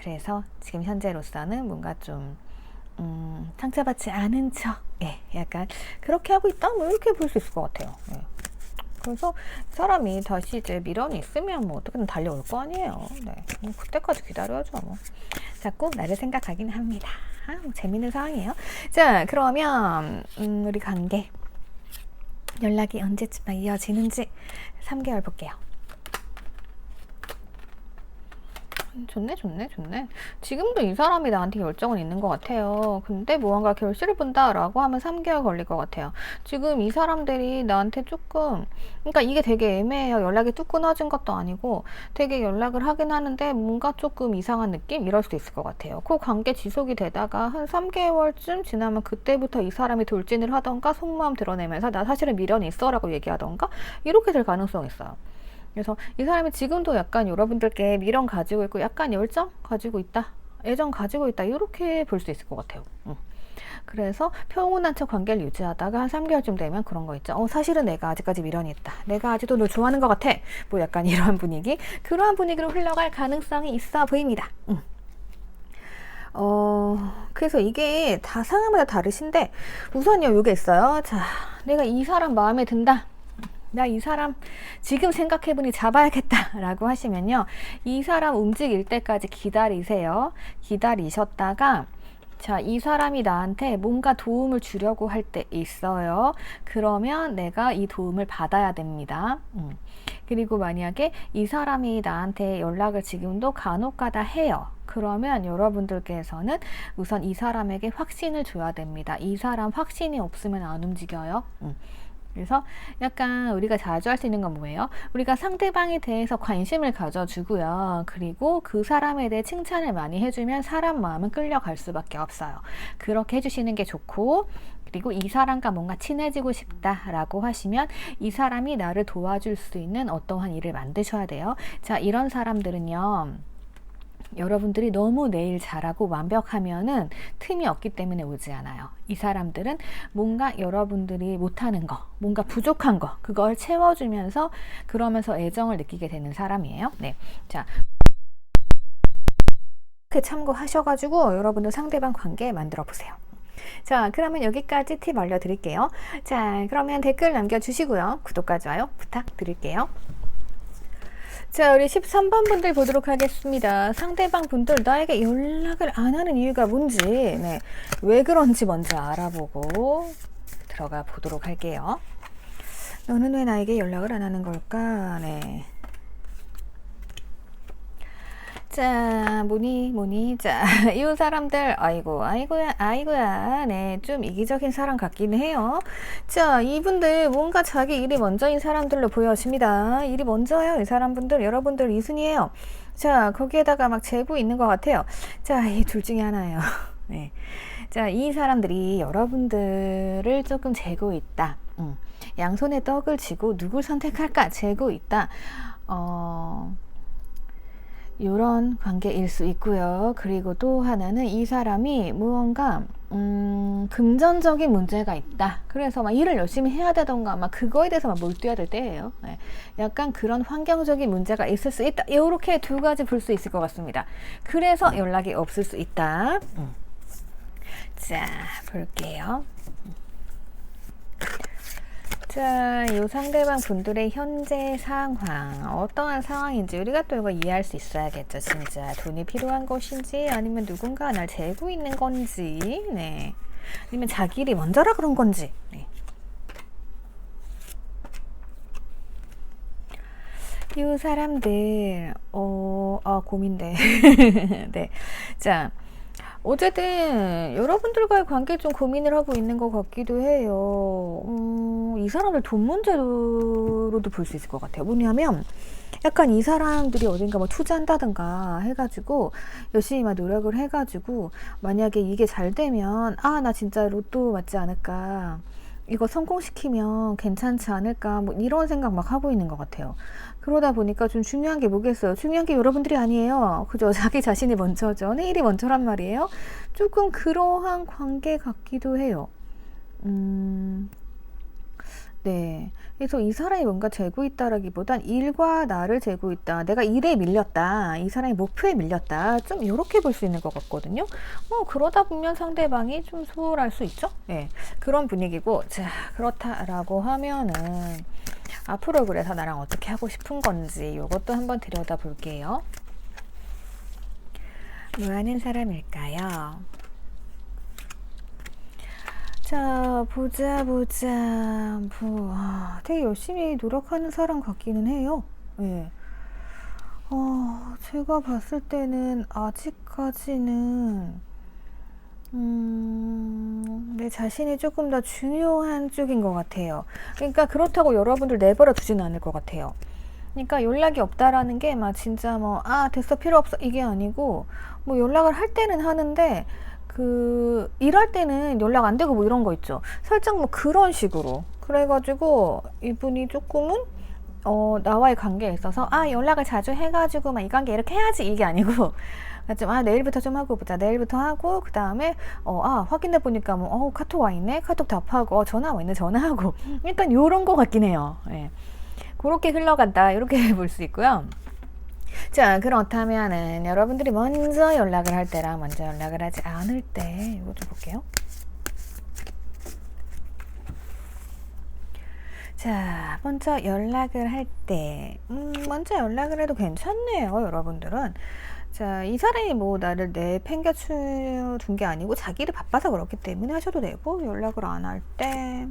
A: 그래서 지금 현재로서는 뭔가 좀 상처받지 않은 척, 예, 약간 그렇게 하고 있다, 뭐 이렇게 볼 수 있을 것 같아요. 예. 그래서 사람이 다시 이제 미련이 있으면 뭐 어떻게든 달려올 거 아니에요. 네. 뭐 그때까지 기다려야죠. 뭐. 자꾸 나를 생각하긴 합니다. 뭐 재밌는 상황이에요. 자, 그러면 우리 관계 연락이 언제쯤 이어지는지 3개월 볼게요. 좋네. 지금도 이 사람이 나한테 열정은 있는 것 같아요. 근데 무언가 결실을 본다라고 하면 3개월 걸릴 것 같아요. 지금 이 사람들이 나한테 조금, 그러니까 이게 되게 애매해요. 연락이 뚝 끊어진 것도 아니고 되게 연락을 하긴 하는데 뭔가 조금 이상한 느낌? 이럴 수도 있을 것 같아요. 그 관계 지속이 되다가 한 3개월쯤 지나면 그때부터 이 사람이 돌진을 하던가 속마음 드러내면서 나 사실은 미련이 있어 라고 얘기하던가 이렇게 될 가능성이 있어요. 그래서 이 사람이 지금도 약간 여러분들께 미련 가지고 있고 약간 열정 가지고 있다, 애정 가지고 있다, 이렇게 볼 수 있을 것 같아요. 그래서 평온한 척 관계를 유지하다가 한 3개월쯤 되면 그런 거 있죠. 사실은 내가 아직까지 미련이 있다, 내가 아직도 너 좋아하는 것 같아, 뭐 약간 이러한 분위기, 그러한 분위기로 흘러갈 가능성이 있어 보입니다. 그래서 이게 다 상황마다 다르신데 우선요, 요게 있어요. 자, 내가 이 사람 마음에 든다, 나 이 사람 지금 생각해보니 잡아야겠다 라고 하시면요, 이 사람 움직일 때까지 기다리세요. 기다리셨다가 자, 이 사람이 나한테 뭔가 도움을 주려고 할 때 있어요. 그러면 내가 이 도움을 받아야 됩니다. 그리고 만약에 이 사람이 나한테 연락을 지금도 간혹가다 해요. 그러면 여러분들께서는 우선 이 사람에게 확신을 줘야 됩니다. 이 사람 확신이 없으면 안 움직여요. 그래서 약간 우리가 자주 할 수 있는 건 뭐예요? 우리가 상대방에 대해서 관심을 가져주고요. 그리고 그 사람에 대해 칭찬을 많이 해주면 사람 마음은 끌려갈 수밖에 없어요. 그렇게 해주시는 게 좋고, 그리고 이 사람과 뭔가 친해지고 싶다라고 하시면 이 사람이 나를 도와줄 수 있는 어떠한 일을 만드셔야 돼요. 자, 이런 사람들은요, 여러분들이 너무 내 일 잘하고 완벽하면은 틈이 없기 때문에 오지 않아요. 이 사람들은 뭔가 여러분들이 못하는 거, 뭔가 부족한 거, 그걸 채워주면서 그러면서 애정을 느끼게 되는 사람이에요. 네, 자, 이렇게 참고하셔가지고 여러분들 상대방 관계 만들어 보세요. 자, 그러면 여기까지 팁 알려드릴게요. 자, 그러면 댓글 남겨주시고요. 구독과 좋아요 부탁드릴게요. 자, 우리 13번 분들 보도록 하겠습니다. 상대방 분들 나에게 연락을 안 하는 이유가 뭔지, 네, 왜 그런지 먼저 알아보고 들어가 보도록 할게요. 너는 왜 나에게 연락을 안 하는 걸까? 네. 자, 뭐니. 자, 이 사람들, 아이고야. 네, 좀 이기적인 사람 같기는 해요. 자, 이분들 뭔가 자기 일이 먼저인 사람들로 보여집니다. 일이 먼저요. 이 사람분들, 여러분들 이순이에요. 자, 거기에다가 막 재고 있는 것 같아요. 자, 이 둘 중에 하나예요. 네. 자, 이 사람들이 여러분들을 조금 재고 있다. 양손에 떡을 쥐고 누굴 선택할까? 재고 있다. 이런 관계일 수 있고요. 그리고 또 하나는 이 사람이 무언가 금전적인 문제가 있다. 그래서 막 일을 열심히 해야 되던가 막 그거에 대해서 막 몰두해야 될 때예요. 네. 약간 그런 환경적인 문제가 있을 수 있다. 이렇게 두 가지 볼 수 있을 것 같습니다. 그래서 연락이 없을 수 있다. 자, 볼게요. 자, 이 상대방 분들의 현재 상황, 어떠한 상황인지 우리가 또 이거 이해할 수 있어야겠죠. 진짜 돈이 필요한 것인지 아니면 누군가 날 재고 있는 건지, 네, 아니면 자기 일이 먼저라 그런 건지. 네. 이 사람들 고민돼. 네, 자, 어쨌든 여러분들과의 관계 좀 고민을 하고 있는 것 같기도 해요. 이 사람들 돈 문제로도 볼 수 있을 것 같아요. 뭐냐면 약간 이 사람들이 어딘가 뭐 투자한다든가 해가지고 열심히 막 노력을 해가지고 만약에 이게 잘 되면 나 진짜 로또 맞지 않을까, 이거 성공시키면 괜찮지 않을까, 뭐 이런 생각 막 하고 있는 것 같아요. 그러다 보니까 좀 중요한 게 뭐겠어요? 중요한 게 여러분들이 아니에요. 그죠? 자기 자신이 먼저죠. 내 일이 먼저란 말이에요. 조금 그러한 관계 같기도 해요. 네. 그래서 이 사람이 뭔가 재고 있다라기보단 일과 나를 재고 있다. 내가 일에 밀렸다. 이 사람이 목표에 밀렸다. 좀 이렇게 볼 수 있는 것 같거든요. 그러다 보면 상대방이 좀 소홀할 수 있죠. 네. 그런 분위기고, 자, 그렇다라고 하면은 앞으로 그래서 나랑 어떻게 하고 싶은 건지 이것도 한번 들여다 볼게요. 뭐 하는 사람일까요? 자, 보자. 되게 열심히 노력하는 사람 같기는 해요. 네. 제가 봤을 때는 아직까지는 내 자신이 조금 더 중요한 쪽인 것 같아요. 그러니까 그렇다고 여러분들 내버려 두지는 않을 것 같아요. 그러니까 연락이 없다라는 게 막 진짜 뭐 됐어 필요 없어 이게 아니고, 뭐 연락을 할 때는 하는데 일할 때는 연락 안 되고 뭐 이런 거 있죠. 살짝 뭐 그런 식으로. 그래가지고 이분이 조금은 나와의 관계에 있어서 연락을 자주 해가지고 막 이 관계 이렇게 해야지 이게 아니고 좀 내일부터 좀 하고 보자. 내일부터 하고 그 다음에 확인해 보니까 뭐 카톡 와 있네. 카톡 답하고 전화 와 있네. 전화하고 약간 요런 거 같긴 해요. 예. 그렇게 흘러간다. 이렇게 볼 수 있고요. 자, 그렇다면은 여러분들이 먼저 연락을 할 때랑 먼저 연락을 하지 않을 때 이거 좀 볼게요. 자, 먼저 연락을 할 때 먼저 연락을 해도 괜찮네요. 여러분들은. 자, 이 사람이 뭐 나를 내팽개쳐 둔 게 아니고 자기 일이 바빠서 그렇기 때문에 하셔도 되고, 연락을 안 할 때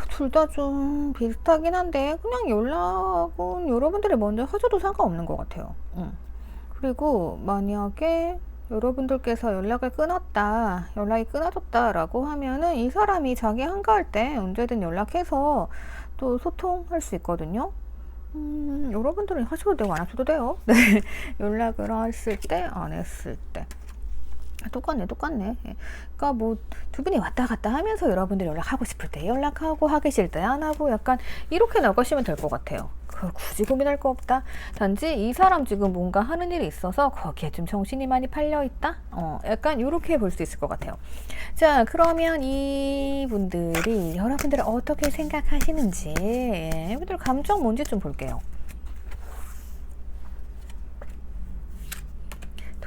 A: 둘 다 좀 비슷하긴 한데 그냥 연락은 여러분들이 먼저 하셔도 상관없는 것 같아요. 그리고 만약에 여러분들께서 연락이 끊어졌다 라고 하면은 이 사람이 자기 한가할 때 언제든 연락해서 또 소통할 수 있거든요. 여러분들은 하셔도 되고 안 하셔도 돼요. 네. 연락을 했을 때 안 했을 때 똑같네. 그러니까 뭐 두 분이 왔다 갔다 하면서 여러분들이 연락하고 싶을 때 연락하고 하기 싫을 때 안 하고 약간 이렇게 나가시면 될 것 같아요. 굳이 고민할 거 없다. 단지 이 사람 지금 뭔가 하는 일이 있어서 거기에 좀 정신이 많이 팔려 있다. 약간 이렇게 볼 수 있을 것 같아요. 자, 그러면 이분들이 여러분들을 어떻게 생각하시는지, 이분들 감정 뭔지 좀 볼게요.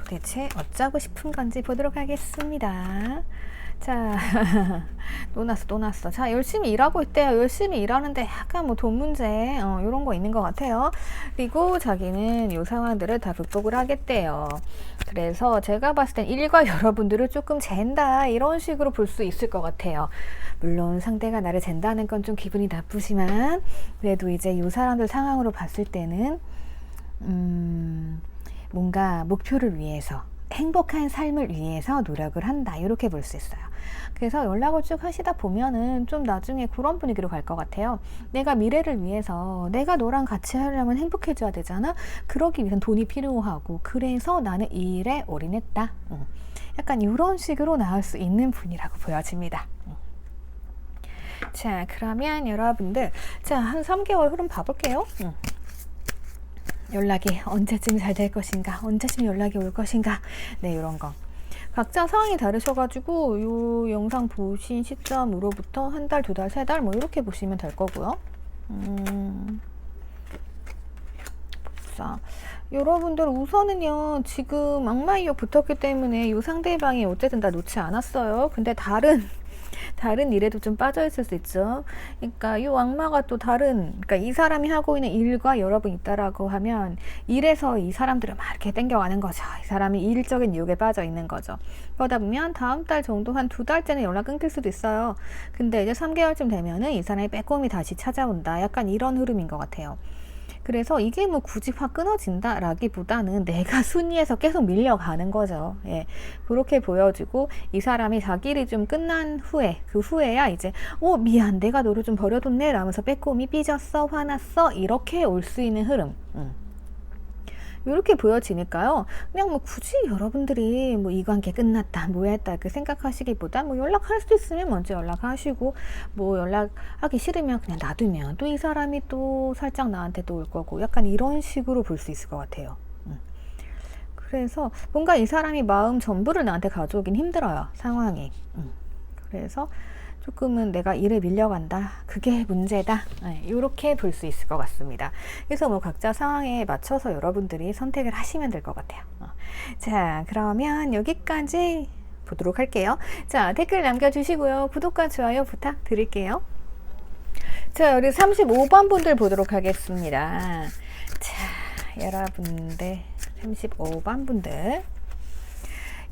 A: 대체 어쩌고 싶은 건지 보도록 하겠습니다. 자, 또 났어. 자, 열심히 일하고 있대요. 열심히 일하는데 약간 뭐 돈 문제 이런 거 있는 것 같아요. 그리고 자기는 이 상황들을 다 극복을 하겠대요. 그래서 제가 봤을 땐 일과 여러분들을 조금 잰다 이런 식으로 볼 수 있을 것 같아요. 물론 상대가 나를 잰다는 건 좀 기분이 나쁘지만 그래도 이제 이 사람들 상황으로 봤을 때는 뭔가 목표를 위해서, 행복한 삶을 위해서 노력을 한다. 이렇게 볼 수 있어요. 그래서 연락을 쭉 하시다 보면은 좀 나중에 그런 분위기로 갈 것 같아요. 내가 미래를 위해서, 내가 너랑 같이 하려면 행복해져야 되잖아. 그러기 위해선 돈이 필요하고, 그래서 나는 이 일에 올인했다. 약간 이런 식으로 나올 수 있는 분이라고 보여집니다. 자, 그러면 여러분들, 자, 한 3개월 흐름 봐볼게요. 연락이 언제쯤 잘 될 것인가, 언제쯤 연락이 올 것인가, 네, 이런 거. 각자 상황이 다르셔가지고 이 영상 보신 시점으로부터 한 달, 두 달, 세 달 뭐 이렇게 보시면 될 거고요. 자, 여러분들 우선은요, 지금 악마이역 붙었기 때문에 이 상대방이 어쨌든 다 놓지 않았어요. 근데 다른 일에도 좀 빠져 있을 수 있죠. 그러니까 이 악마가 또 그러니까 이 사람이 하고 있는 일과 여러분 있다라고 하면 일에서 이 사람들을 막 이렇게 땡겨가는 거죠. 이 사람이 일적인 유혹에 빠져 있는 거죠. 그러다 보면 다음 달 정도, 한 2달째는 연락 끊길 수도 있어요. 근데 이제 3개월쯤 되면은 이 사람의 빼꼼히 다시 찾아온다. 약간 이런 흐름인 것 같아요. 그래서 이게 뭐 굳이 확 끊어진다 라기보다는 내가 순위에서 계속 밀려가는 거죠. 예, 그렇게 보여지고, 이 사람이 자기 일이 좀 끝난 후에, 그 후에야 이제 미안, 내가 너를 좀 버려뒀네 라면서 빼꼼히 삐졌어, 화났어, 이렇게 올 수 있는 흐름. 이렇게 보여지니까요. 그냥 뭐 굳이 여러분들이 뭐 이 관계 끝났다, 뭐 했다 이렇게 생각하시기보다, 뭐 연락할 수 있으면 먼저 연락하시고, 뭐 연락하기 싫으면 그냥 놔두면 또 이 사람이 또 살짝 나한테 또 올 거고, 약간 이런 식으로 볼 수 있을 것 같아요. 그래서 뭔가 이 사람이 마음 전부를 나한테 가져오긴 힘들어요, 상황이. 그래서 조금은 내가 일에 밀려간다, 그게 문제다, 이렇게 볼 수 있을 것 같습니다. 그래서 뭐 각자 상황에 맞춰서 여러분들이 선택을 하시면 될 것 같아요. 자, 그러면 여기까지 보도록 할게요. 자, 댓글 남겨주시고요. 구독과 좋아요 부탁드릴게요. 자, 우리 35번 분들 보도록 하겠습니다. 자, 여러분들 35번 분들,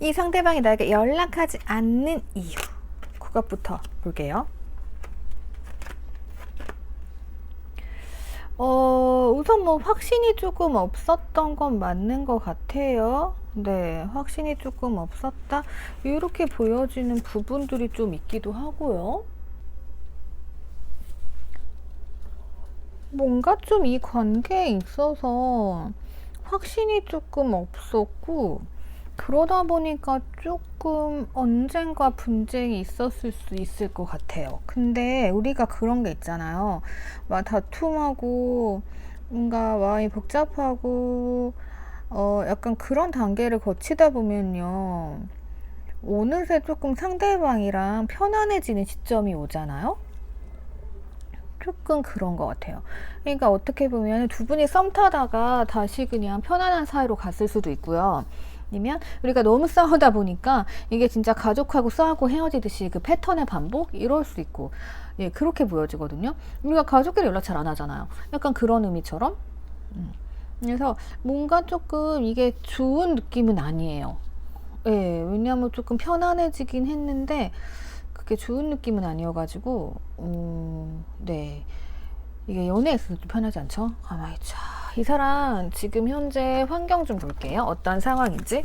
A: 이 상대방이 나에게 연락하지 않는 이유, 그것부터 볼게요. 우선 뭐 확신이 조금 없었던 건 맞는 것 같아요. 네, 확신이 조금 없었다, 이렇게 보여지는 부분들이 좀 있기도 하고요. 뭔가 좀 이 관계에 있어서 확신이 조금 없었고, 그러다 보니까 조금 언젠가 분쟁이 있었을 수 있을 것 같아요. 근데 우리가 그런 게 있잖아요. 막 다툼하고 뭔가 마음이 복잡하고 약간 그런 단계를 거치다 보면요, 어느새 조금 상대방이랑 편안해지는 시점이 오잖아요. 조금 그런 것 같아요. 그러니까 어떻게 보면 두 분이 썸 타다가 다시 그냥 편안한 사이로 갔을 수도 있고요. 아니면 우리가 너무 싸우다 보니까 이게 진짜 가족하고 싸우고 헤어지듯이 그 패턴의 반복, 이럴 수 있고, 예, 그렇게 보여지거든요. 우리가 가족끼리 연락 잘 안 하잖아요. 약간 그런 의미처럼. 그래서 뭔가 조금 이게 좋은 느낌은 아니에요. 예, 왜냐하면 조금 편안해지긴 했는데 그게 좋은 느낌은 아니어가지고, 네, 이게 연애에서 좀 편하지 않죠? 가만히 이 사람 지금 현재 환경 좀 볼게요. 어떤 상황인지.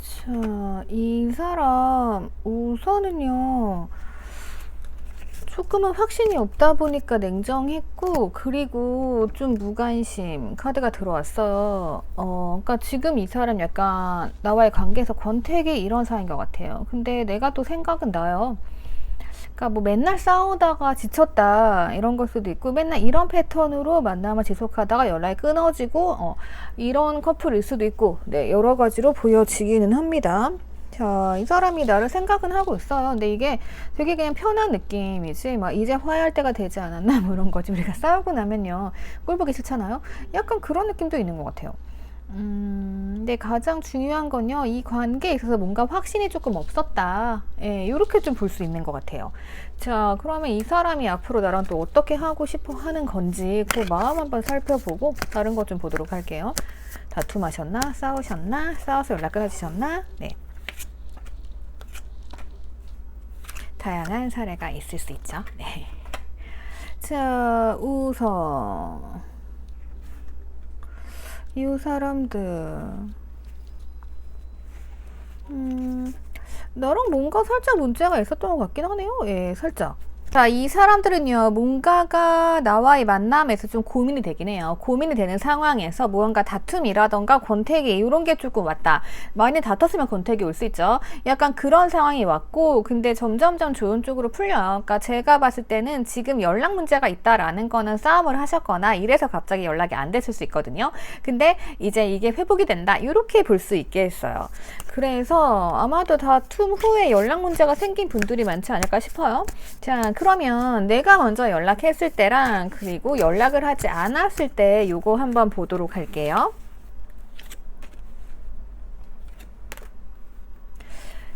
A: 자, 이 사람 우선은요, 조금은 확신이 없다 보니까 냉정했고, 그리고 좀 무관심 카드가 들어왔어요. 그러니까 지금 이 사람 약간 나와의 관계에서 권태기 이런 사이인 것 같아요. 근데 내가 또 생각은 나요. 그러니까 뭐 맨날 싸우다가 지쳤다 이런 걸 수도 있고, 맨날 이런 패턴으로 만남을 지속하다가 연락이 끊어지고 이런 커플일 수도 있고, 네, 여러 가지로 보여지기는 합니다. 자, 이 사람이 나를 생각은 하고 있어요. 근데 이게 되게 그냥 편한 느낌이지, 막 이제 화해할 때가 되지 않았나 뭐 이런 거지. 우리가 싸우고 나면요, 꼴 보기 싫잖아요. 약간 그런 느낌도 있는 것 같아요. 근데 가장 중요한 건요, 이 관계에 있어서 뭔가 확신이 조금 없었다. 예, 이렇게 좀 볼 수 있는 것 같아요. 자, 그러면 이 사람이 앞으로 나랑 또 어떻게 하고 싶어 하는 건지 그 마음 한번 살펴보고 다른 것 좀 보도록 할게요. 다툼하셨나? 싸우셨나? 싸워서 연락 끊어지셨나? 네. 다양한 사례가 있을 수 있죠. 네. 자, 우선 이 사람들 나랑 뭔가 살짝 문제가 있었던 것 같긴 하네요. 예, 살짝. 자, 이 사람들은요, 뭔가가 나와의 만남에서 좀 고민이 되긴 해요. 고민이 되는 상황에서 무언가 다툼이라던가 권태기, 이런 게 조금 왔다. 많이 다퉜으면 권태기 올 수 있죠. 약간 그런 상황이 왔고, 근데 점점점 좋은 쪽으로 풀려요. 그러니까 제가 봤을 때는 지금 연락 문제가 있다라는 거는 싸움을 하셨거나 이래서 갑자기 연락이 안 됐을 수 있거든요. 근데 이제 이게 회복이 된다. 이렇게 볼 수 있겠어요. 그래서 아마도 다툼 후에 연락 문제가 생긴 분들이 많지 않을까 싶어요. 자, 그러면 내가 먼저 연락했을 때랑 그리고 연락을 하지 않았을 때 요거 한번 보도록 할게요.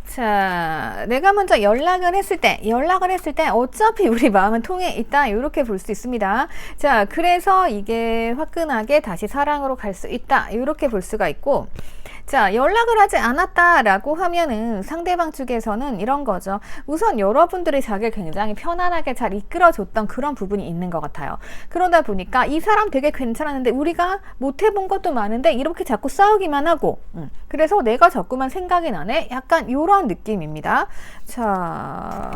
A: 자, 내가 먼저 연락을 했을 때 어차피 우리 마음은 통해 있다. 이렇게 볼 수 있습니다. 자, 그래서 이게 화끈하게 다시 사랑으로 갈 수 있다. 이렇게 볼 수가 있고, 자, 연락을 하지 않았다라고 하면은 상대방 측에서는 이런 거죠. 우선 여러분들이 자기를 굉장히 편안하게 잘 이끌어줬던 그런 부분이 있는 것 같아요. 그러다 보니까 이 사람 되게 괜찮았는데 우리가 못 해본 것도 많은데 이렇게 자꾸 싸우기만 하고, 그래서 내가 자꾸만 생각이 나네? 약간 이런 느낌입니다. 자...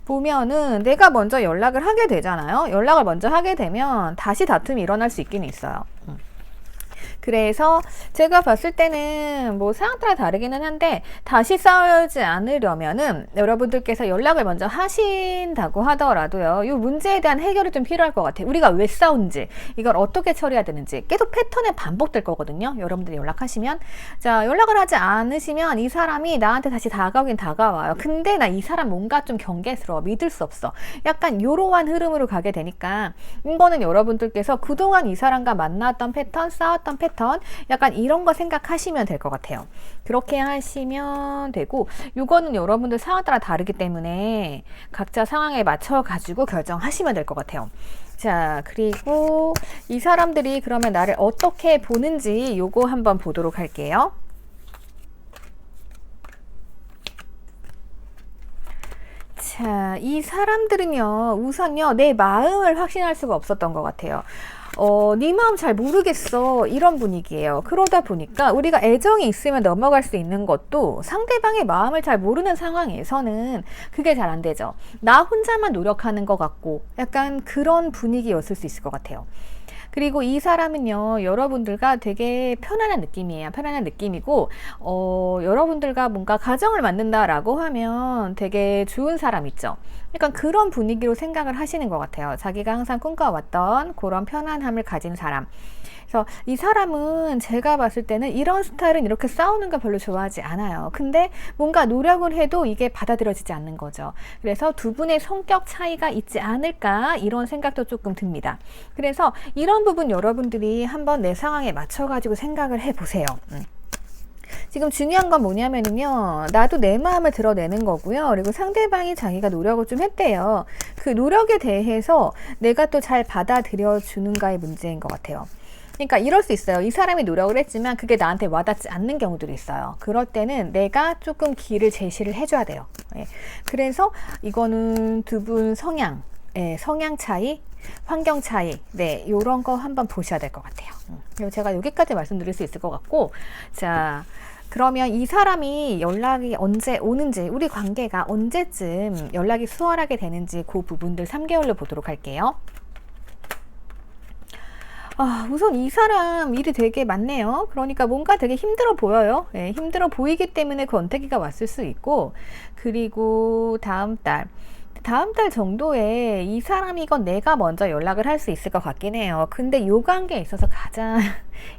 A: 보면은 내가 먼저 연락을 하게 되잖아요. 연락을 먼저 하게 되면 다시 다툼이 일어날 수 있긴 있어요. 그래서 제가 봤을 때는 뭐 상황 따라 다르기는 한데 다시 싸우지 않으려면은 여러분들께서 연락을 먼저 하신다고 하더라도요, 이 문제에 대한 해결이 좀 필요할 것 같아요. 우리가 왜 싸운지, 이걸 어떻게 처리해야 되는지 계속 패턴이 반복될 거거든요. 여러분들이 연락하시면. 자, 연락을 하지 않으시면 이 사람이 나한테 다시 다가오긴 다가와요. 근데 나 이 사람 뭔가 좀 경계스러워, 믿을 수 없어, 약간 이러한 흐름으로 가게 되니까 이거는 여러분들께서 그동안 이 사람과 만났던 패턴, 싸웠던 패턴, 약간 이런 거 생각하시면 될 것 같아요. 그렇게 하시면 되고, 이거는 여러분들 상황 따라 다르기 때문에 각자 상황에 맞춰 가지고 결정하시면 될 것 같아요. 자, 그리고 이 사람들이 그러면 나를 어떻게 보는지 요거 한번 보도록 할게요. 자, 이 사람들은요, 우선요, 내 마음을 확신할 수가 없었던 것 같아요. 네 마음 잘 모르겠어, 이런 분위기예요. 그러다 보니까 우리가 애정이 있으면 넘어갈 수 있는 것도 상대방의 마음을 잘 모르는 상황에서는 그게 잘 안 되죠. 나 혼자만 노력하는 것 같고 약간 그런 분위기였을 수 있을 것 같아요. 그리고 이 사람은요, 여러분들과 되게 편안한 느낌이에요. 편안한 느낌이고, 여러분들과 뭔가 가정을 만든다라고 하면 되게 좋은 사람 있죠. 약간 그런 분위기로 생각을 하시는 것 같아요. 자기가 항상 꿈꿔왔던 그런 편안함을 가진 사람. 그래서 이 사람은 제가 봤을 때는 이런 스타일은 이렇게 싸우는 거 별로 좋아하지 않아요. 근데 뭔가 노력을 해도 이게 받아들여지지 않는 거죠. 그래서 두 분의 성격 차이가 있지 않을까, 이런 생각도 조금 듭니다. 그래서 이런 부분 여러분들이 한번 내 상황에 맞춰가지고 생각을 해보세요. 지금 중요한 건 뭐냐면요, 나도 내 마음을 드러내는 거고요. 그리고 상대방이 자기가 노력을 좀 했대요. 그 노력에 대해서 내가 또 잘 받아들여 주는가의 문제인 것 같아요. 그러니까 이럴 수 있어요. 이 사람이 노력을 했지만 그게 나한테 와닿지 않는 경우들이 있어요. 그럴 때는 내가 조금 길을 제시를 해줘야 돼요. 예. 그래서 이거는 두 분 성향, 성향 차이, 환경 차이, 네, 요런 거 한번 보셔야 될 것 같아요. 그리고 제가 여기까지 말씀드릴 수 있을 것 같고, 자, 그러면 이 사람이 연락이 언제 오는지, 우리 관계가 언제쯤 연락이 수월하게 되는지 그 부분들 3개월로 보도록 할게요. 우선 이 사람 일이 되게 많네요. 그러니까 뭔가 되게 힘들어 보여요. 예, 힘들어 보이기 때문에 권태기가 왔을 수 있고, 그리고 다음 달 정도에 이 사람이건 내가 먼저 연락을 할 수 있을 것 같긴 해요. 근데 요 관계에 있어서 가장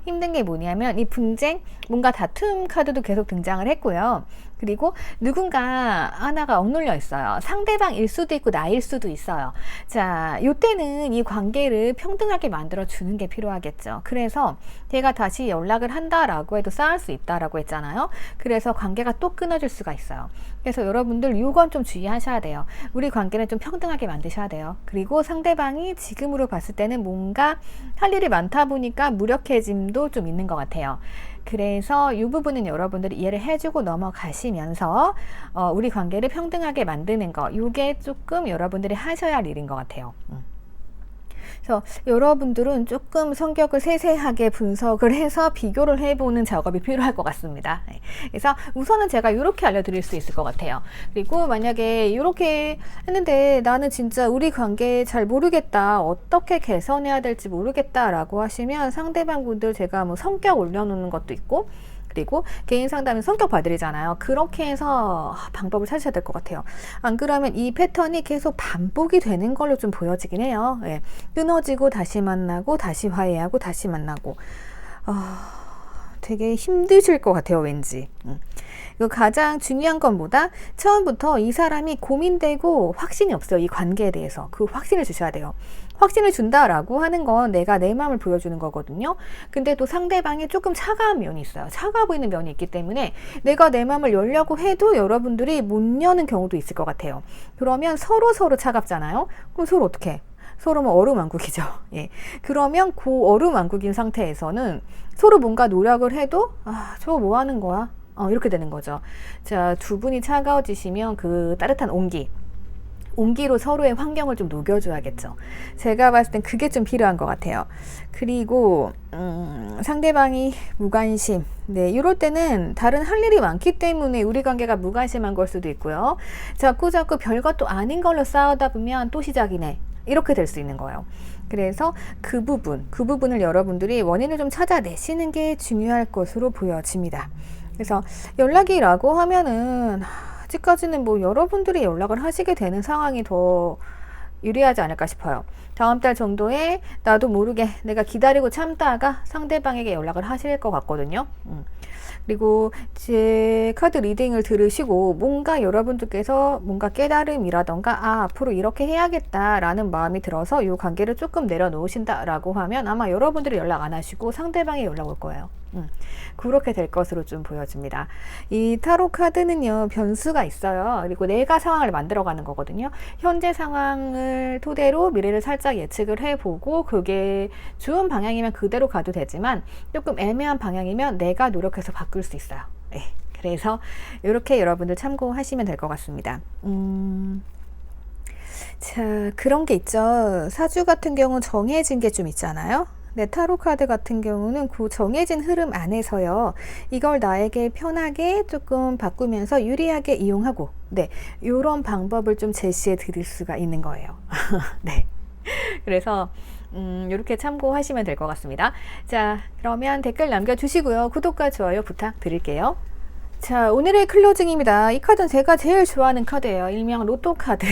A: 힘든 게 뭐냐면 이 분쟁, 뭔가 다툼 카드도 계속 등장을 했고요. 그리고 누군가 하나가 억눌려 있어요. 상대방일 수도 있고 나일 수도 있어요. 자, 요때는 이 관계를 평등하게 만들어 주는 게 필요하겠죠. 그래서 제가 다시 연락을 한다라고 해도 싸울 수 있다라고 했잖아요. 그래서 관계가 또 끊어질 수가 있어요. 그래서 여러분들 이건 좀 주의하셔야 돼요. 우리 관계는 좀 평등하게 만드셔야 돼요. 그리고 상대방이 지금으로 봤을 때는 뭔가 할 일이 많다 보니까 무력해짐도 좀 있는 것 같아요. 그래서 이 부분은 여러분들이 이해를 해주고 넘어가시면서 우리 관계를 평등하게 만드는 거, 이게 조금 여러분들이 하셔야 할 일인 것 같아요. 그래서 여러분들은 조금 성격을 세세하게 분석을 해서 비교를 해보는 작업이 필요할 것 같습니다. 그래서 우선은 제가 이렇게 알려드릴 수 있을 것 같아요. 그리고 만약에 이렇게 했는데 나는 진짜 우리 관계 잘 모르겠다, 어떻게 개선해야 될지 모르겠다 라고 하시면 상대방 분들 제가 뭐 성격 올려놓는 것도 있고, 그리고 개인 상담은 성격 봐드리잖아요. 그렇게 해서 방법을 찾으셔야 될 것 같아요. 안 그러면 이 패턴이 계속 반복이 되는 걸로 좀 보여지긴 해요. 예. 끊어지고 다시 만나고 다시 화해하고 다시 만나고 되게 힘드실 것 같아요, 왠지. 이거 가장 중요한 건 뭐다? 처음부터 이 사람이 고민되고 확신이 없어요. 이 관계에 대해서. 그 확신을 주셔야 돼요. 확신을 준다라고 하는 건 내가 내 마음을 보여주는 거거든요. 근데 또 상대방이 조금 차가운 면이 있어요. 차가워 보이는 면이 있기 때문에 내가 내 마음을 열려고 해도 여러분들이 못 여는 경우도 있을 것 같아요. 그러면 서로 차갑잖아요. 그럼 서로 어떻게 해? 서로 뭐 얼음왕국이죠. 예. 그러면 그 얼음왕국인 상태에서는 서로 뭔가 노력을 해도 저거 뭐 하는 거야? 이렇게 되는 거죠. 자, 두 분이 차가워지시면 그 따뜻한 온기로 서로의 환경을 좀 녹여줘야겠죠. 제가 봤을 땐 그게 좀 필요한 것 같아요. 그리고 상대방이 무관심. 네, 이럴 때는 다른 할 일이 많기 때문에 우리 관계가 무관심한 걸 수도 있고요. 자꾸 별것도 아닌 걸로 싸우다 보면 또 시작이네. 이렇게 될 수 있는 거예요. 그래서 그 부분을 여러분들이 원인을 좀 찾아내시는 게 중요할 것으로 보여집니다. 그래서 연락이라고 하면은 아직까지는 뭐 여러분들이 연락을 하시게 되는 상황이 더 유리하지 않을까 싶어요. 다음 달 정도에 나도 모르게 내가 기다리고 참다가 상대방에게 연락을 하실 것 같거든요. 그리고 제 카드 리딩을 들으시고 뭔가 여러분들께서 뭔가 깨달음이라던가 앞으로 이렇게 해야겠다라는 마음이 들어서 이 관계를 조금 내려놓으신다라고 하면 아마 여러분들이 연락 안 하시고 상대방이 연락 올 거예요. 그렇게 될 것으로 좀 보여집니다. 이 타로 카드는요, 변수가 있어요. 그리고 내가 상황을 만들어가는 거거든요. 현재 상황을 토대로 미래를 살짝 예측을 해보고 그게 좋은 방향이면 그대로 가도 되지만 조금 애매한 방향이면 내가 노력해서 바꿀 수 있어요. 네. 그래서 이렇게 여러분들 참고하시면 될 것 같습니다. 자, 그런 게 있죠. 사주 같은 경우는 정해진 게 좀 있잖아요. 네, 타로 카드 같은 경우는 그 정해진 흐름 안에서요, 이걸 나에게 편하게 조금 바꾸면서 유리하게 이용하고, 네, 이런 방법을 좀 제시해 드릴 수가 있는 거예요. 네. 그래서 이렇게 참고하시면 될 것 같습니다. 자, 그러면 댓글 남겨주시고요. 구독과 좋아요 부탁드릴게요. 자, 오늘의 클로징입니다. 이 카드는 제가 제일 좋아하는 카드예요. 일명 로또 카드.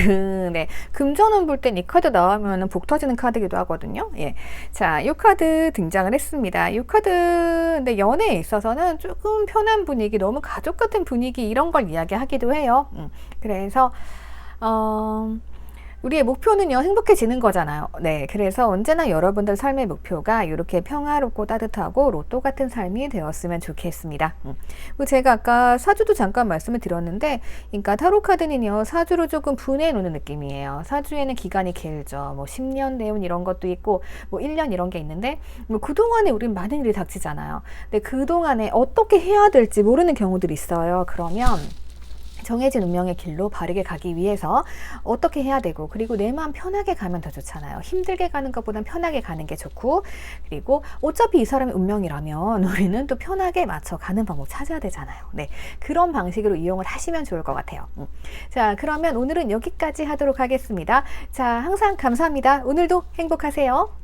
A: 네, 금전운 볼 땐 이 카드 나오면 복 터지는 카드기도 하거든요. 예. 자, 이 카드 등장을 했습니다. 이 카드, 근데 연애에 있어서는 조금 편한 분위기, 너무 가족 같은 분위기 이런 걸 이야기하기도 해요. 그래서 우리의 목표는요, 행복해지는 거잖아요. 네, 그래서 언제나 여러분들 삶의 목표가 이렇게 평화롭고 따뜻하고 로또 같은 삶이 되었으면 좋겠습니다. 제가 아까 사주도 잠깐 말씀을 드렸는데, 그러니까 타로 카드는요, 사주를 조금 분해해 놓는 느낌이에요. 사주에는 기간이 길죠. 뭐 10년 내운 이런 것도 있고, 뭐 1년 이런 게 있는데, 뭐 그동안에 우린 많은 일이 닥치잖아요. 근데 그동안에 어떻게 해야 될지 모르는 경우들이 있어요. 그러면 정해진 운명의 길로 바르게 가기 위해서 어떻게 해야 되고, 그리고 내 마음 편하게 가면 더 좋잖아요. 힘들게 가는 것보단 편하게 가는 게 좋고, 그리고 어차피 이 사람의 운명이라면 우리는 또 편하게 맞춰 가는 방법 찾아야 되잖아요. 네, 그런 방식으로 이용을 하시면 좋을 것 같아요. 자, 그러면 오늘은 여기까지 하도록 하겠습니다. 자, 항상 감사합니다. 오늘도 행복하세요.